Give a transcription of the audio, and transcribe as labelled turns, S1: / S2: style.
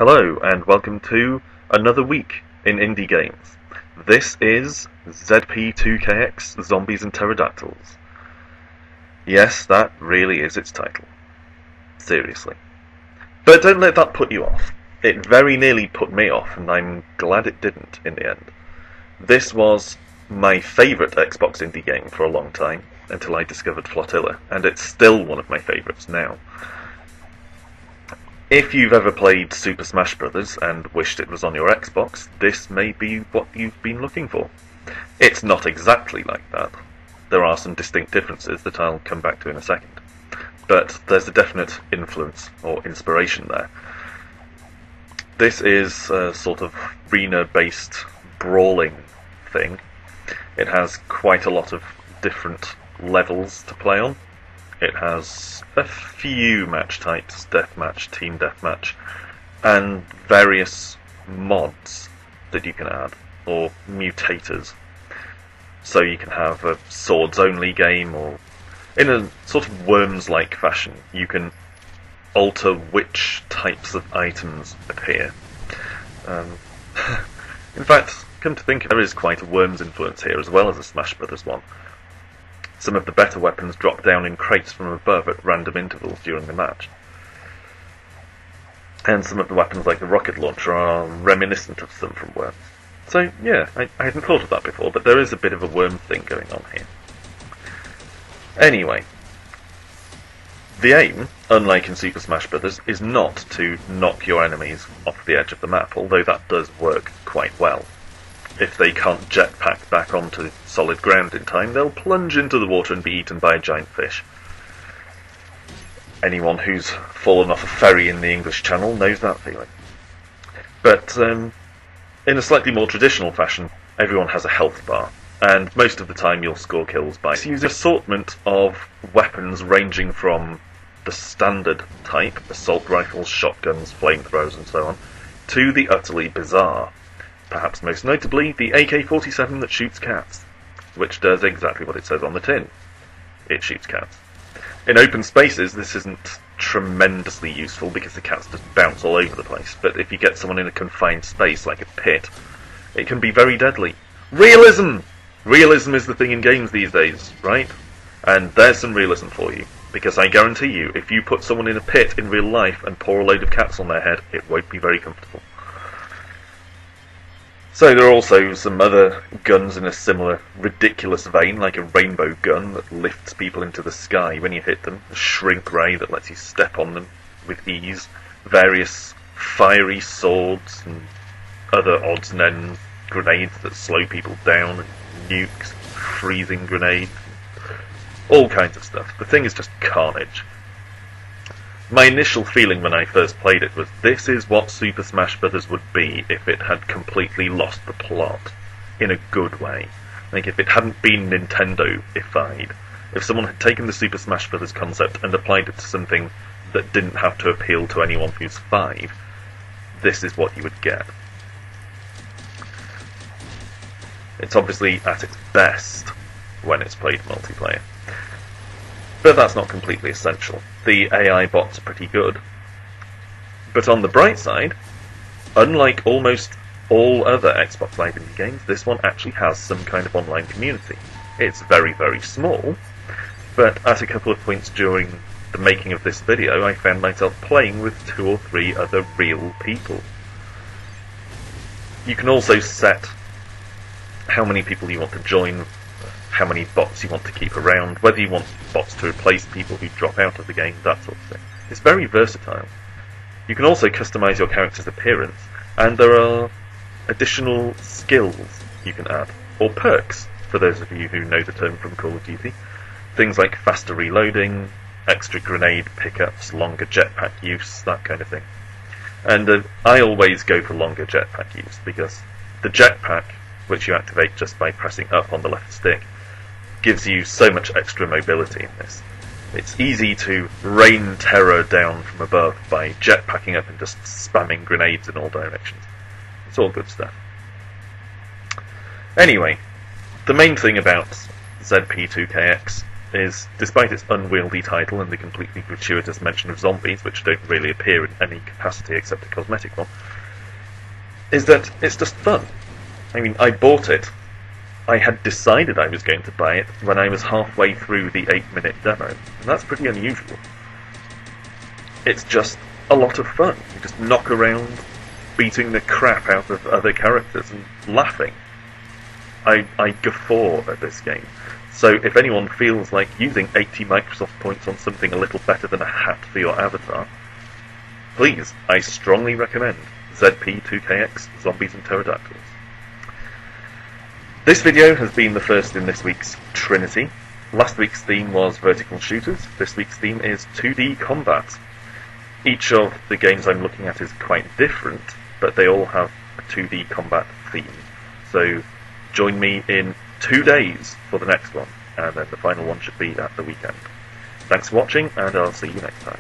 S1: Hello and welcome to another week in indie games. This is ZP2KX Zombies and Pterodactyls. Yes, that really is its title. Seriously. But don't let that put you off. It very nearly put me off, and I'm glad it didn't in the end. This was my favourite Xbox indie game for a long time, until I discovered Flotilla, and it's still one of my favourites now. If you've ever played Super Smash Bros. And wished it was on your Xbox, this may be what you've been looking for. It's not exactly like that. There are some distinct differences that I'll come back to in a second. But there's a definite influence or inspiration there. This is a sort of arena-based brawling thing. It has quite a lot of different levels to play on. It has a few match types, deathmatch, team deathmatch, and various mods that you can add, or mutators. So you can have a swords-only game, or in a sort of Worms-like fashion, you can alter which types of items appear. In fact, come to think of it, there is quite a Worms influence here, as well as a Smash Bros. One. Some of the better weapons drop down in crates from above at random intervals during the match. And some of the weapons, like the rocket launcher, are reminiscent of some from Worms. So, yeah, I hadn't thought of that before, but there is a bit of a Worm thing going on here. Anyway, the aim, unlike in Super Smash Bros., is not to knock your enemies off the edge of the map, although that does work quite well. If they can't jetpack back onto solid ground in time, they'll plunge into the water and be eaten by a giant fish. Anyone who's fallen off a ferry in the English Channel knows that feeling. But in a slightly more traditional fashion, everyone has a health bar, and most of the time you'll score kills by using an assortment of weapons ranging from the standard type, assault rifles, shotguns, flamethrowers and so on, to the utterly bizarre. Perhaps most notably, the AK-47 that shoots cats, which does exactly what it says on the tin. It shoots cats. In open spaces, this isn't tremendously useful because the cats just bounce all over the place, but if you get someone in a confined space, like a pit, it can be very deadly. Realism! Realism is the thing in games these days, right? And there's some realism for you, because I guarantee you, if you put someone in a pit in real life and pour a load of cats on their head, it won't be very comfortable. So there are also some other guns in a similar ridiculous vein, like a rainbow gun that lifts people into the sky when you hit them, a shrink ray that lets you step on them with ease, various fiery swords and other odds and ends, grenades that slow people down, and nukes, freezing grenades, all kinds of stuff. The thing is just carnage. My initial feeling when I first played it was, this is what Super Smash Bros. Would be if it had completely lost the plot, in a good way. Like, if it hadn't been Nintendo-ified. If someone had taken the Super Smash Bros. Concept and applied it to something that didn't have to appeal to anyone who's 5, this is what you would get. It's obviously at its best when it's played multiplayer. But that's not completely essential. The AI bots are pretty good. But on the bright side, unlike almost all other Xbox Live indie games, this one actually has some kind of online community. It's very, very small, but at a couple of points during the making of this video, I found myself playing with 2 or 3 other real people. You can also set how many people you want to join, how many bots you want to keep around, whether you want bots to replace people who drop out of the game, that sort of thing. It's very versatile. You can also customise your character's appearance, and there are additional skills you can add, or perks, for those of you who know the term from Call of Duty. Things like faster reloading, extra grenade pickups, longer jetpack use, that kind of thing. And I always go for longer jetpack use, because the jetpack, which you activate just by pressing up on the left stick, gives you so much extra mobility in this. It's easy to rain terror down from above by jetpacking up and just spamming grenades in all directions. It's all good stuff. Anyway, the main thing about ZP2KX is, despite its unwieldy title and the completely gratuitous mention of zombies, which don't really appear in any capacity except a cosmetic one, is that it's just fun. I mean, I bought it. I had decided I was going to buy it when I was halfway through the 8-minute demo, and that's pretty unusual. It's just a lot of fun. You just knock around, beating the crap out of other characters and laughing. I guffaw at this game. So if anyone feels like using 80 Microsoft points on something a little better than a hat for your avatar, please, I strongly recommend ZP2KX Zombies and Pterodactyls. This video has been the first in this week's Trinity. Last week's theme was vertical shooters. This week's theme is 2D combat. Each of the games I'm looking at is quite different, but they all have a 2D combat theme. So join me in 2 days for the next one, and then the final one should be at the weekend. Thanks for watching, and I'll see you next time.